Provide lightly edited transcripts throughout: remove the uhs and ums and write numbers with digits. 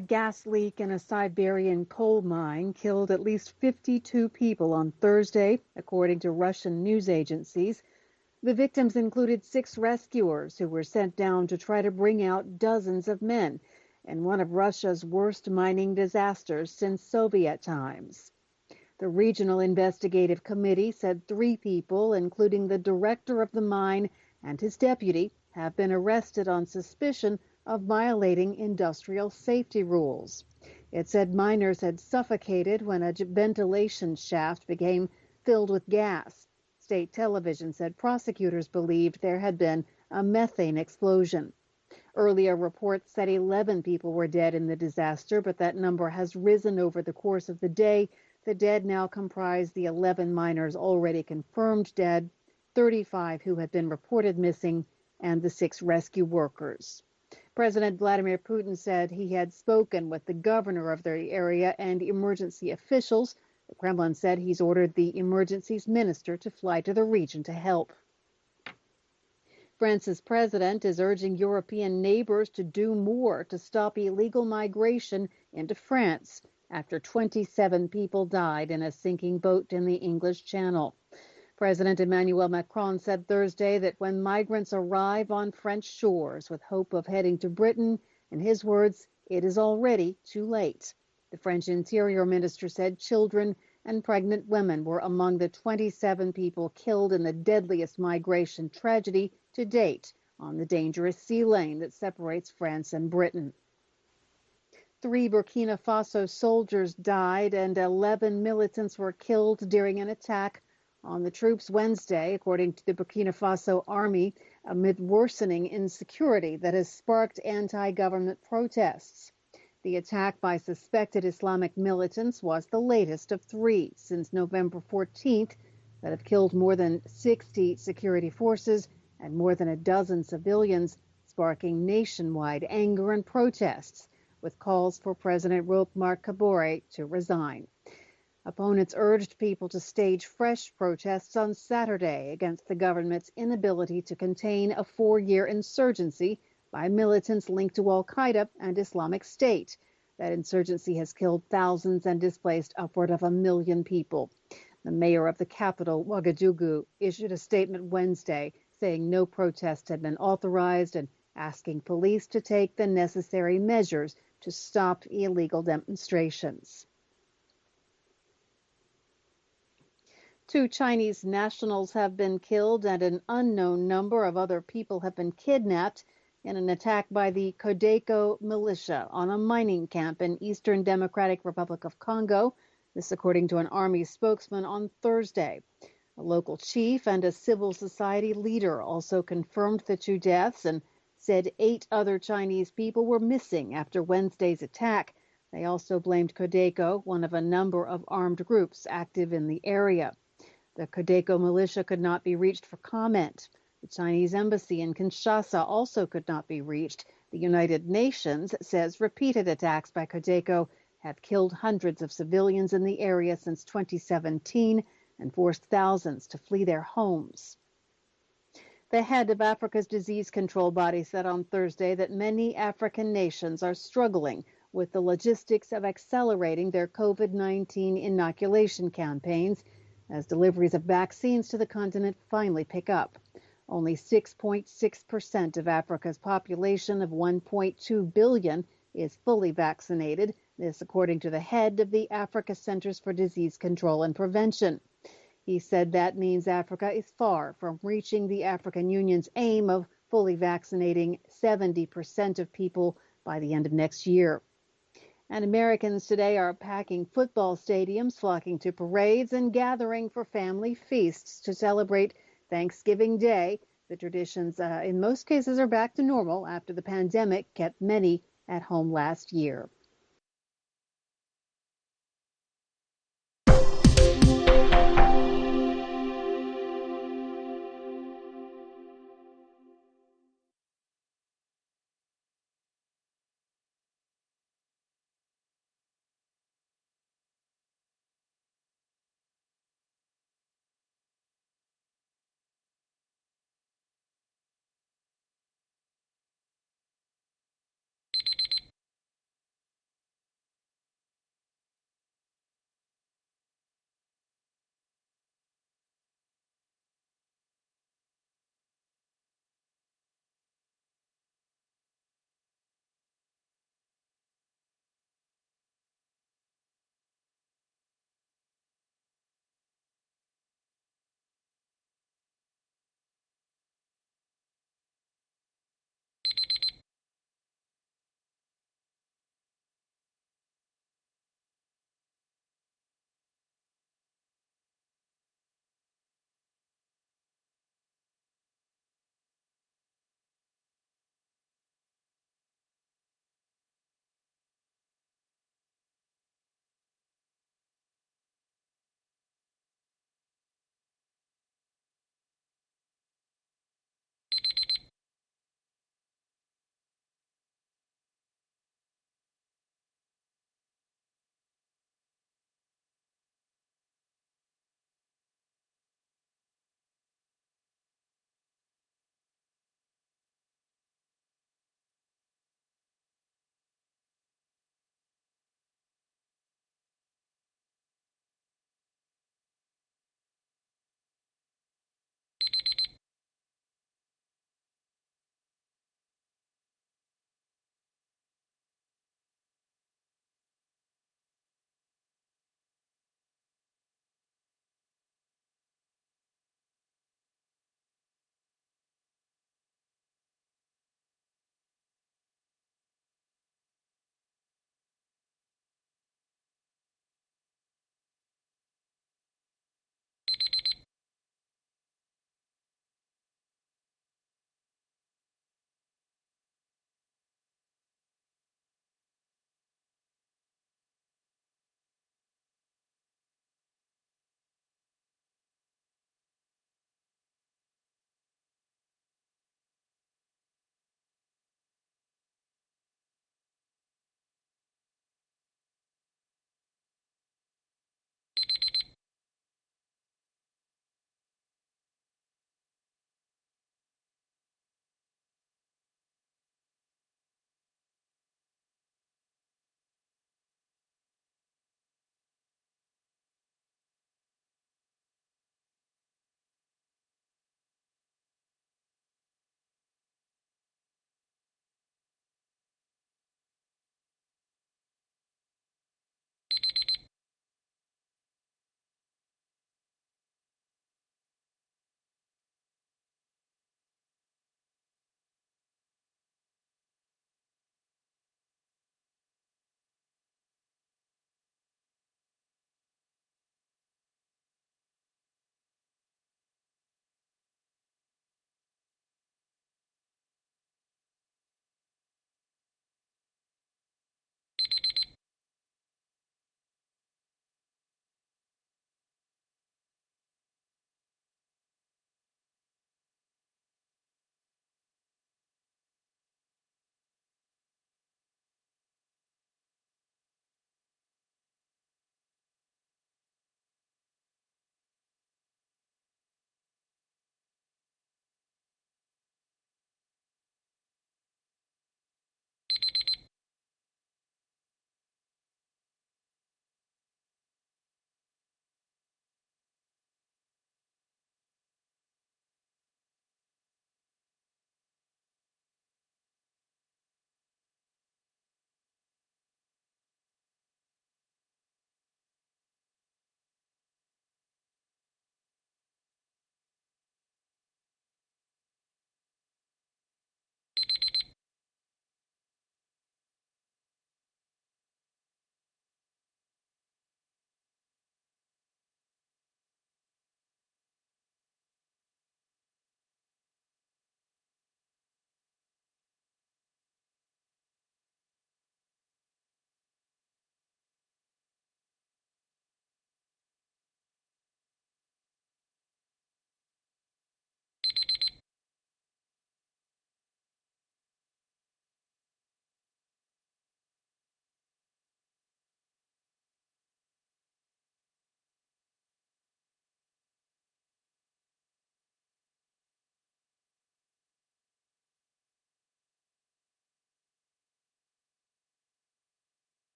A gas leak in a Siberian coal mine killed at least 52 people on Thursday, according to Russian news agencies. The victims included 6 rescuers who were sent down to try to bring out dozens of men in one of Russia's worst mining disasters since Soviet times. The Regional Investigative Committee said 3 people, including the director of the mine and his deputy, have been arrested on suspicion of violating industrial safety rules. It said miners had suffocated when a ventilation shaft became filled with gas. State television said prosecutors believed there had been a methane explosion. Earlier reports said 11 people were dead in the disaster, but that number has risen over the course of the day. The dead now comprise the 11 miners already confirmed dead, 35 who had been reported missing, and the 6 rescue workers. President Vladimir Putin said he had spoken with the governor of the area and emergency officials. The Kremlin said he's ordered the emergencies minister to fly to the region to help. France's president is urging European neighbors to do more to stop illegal migration into France after 27 people died in a sinking boat in the English Channel. President Emmanuel Macron said Thursday that when migrants arrive on French shores with hope of heading to Britain, in his words, it is already too late. The French Interior Minister said children and pregnant women were among the 27 people killed in the deadliest migration tragedy to date on the dangerous sea lane that separates France and Britain. 3 Burkina Faso soldiers died and 11 militants were killed during an attack on the troops Wednesday, according to the Burkina Faso army, amid worsening insecurity that has sparked anti-government protests. The attack by suspected Islamic militants was the latest of 3 since November 14th that have killed more than 60 security forces and more than a dozen civilians, sparking nationwide anger and protests, with calls for President Roch-Marc Kabore to resign. Opponents urged people to stage fresh protests on Saturday against the government's inability to contain a 4-year insurgency by militants linked to al-Qaeda and Islamic State. That insurgency has killed thousands and displaced upward of 1 million people. The mayor of the capital, Ouagadougou, issued a statement Wednesday saying no protest had been authorized and asking police to take the necessary measures to stop illegal demonstrations. 2 Chinese nationals have been killed and an unknown number of other people have been kidnapped in an attack by the Codeco militia on a mining camp in Eastern Democratic Republic of Congo. This according to an army spokesman on Thursday. A local chief and a civil society leader also confirmed the 2 deaths and said 8 other Chinese people were missing after Wednesday's attack. They also blamed Codeco, one of a number of armed groups active in the area. The Codeco militia could not be reached for comment. The Chinese embassy in Kinshasa also could not be reached. The United Nations says repeated attacks by Codeco have killed hundreds of civilians in the area since 2017 and forced thousands to flee their homes. The head of Africa's disease control body said on Thursday that many African nations are struggling with the logistics of accelerating their COVID-19 inoculation campaigns as deliveries of vaccines to the continent finally pick up. Only 6.6% of Africa's population of 1.2 billion is fully vaccinated, this according to the head of the Africa Centers for Disease Control and Prevention. He said that means Africa is far from reaching the African Union's aim of fully vaccinating 70% of people by the end of next year. And Americans today are packing football stadiums, flocking to parades, and gathering for family feasts to celebrate Thanksgiving Day. The traditions, in most cases, are back to normal after the pandemic kept many at home last year.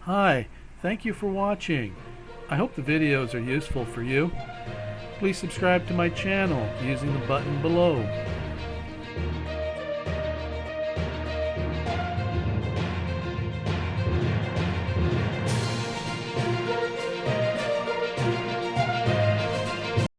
Hi, thank you for watching. I hope the videos are useful for you. Please subscribe to my channel using the button below.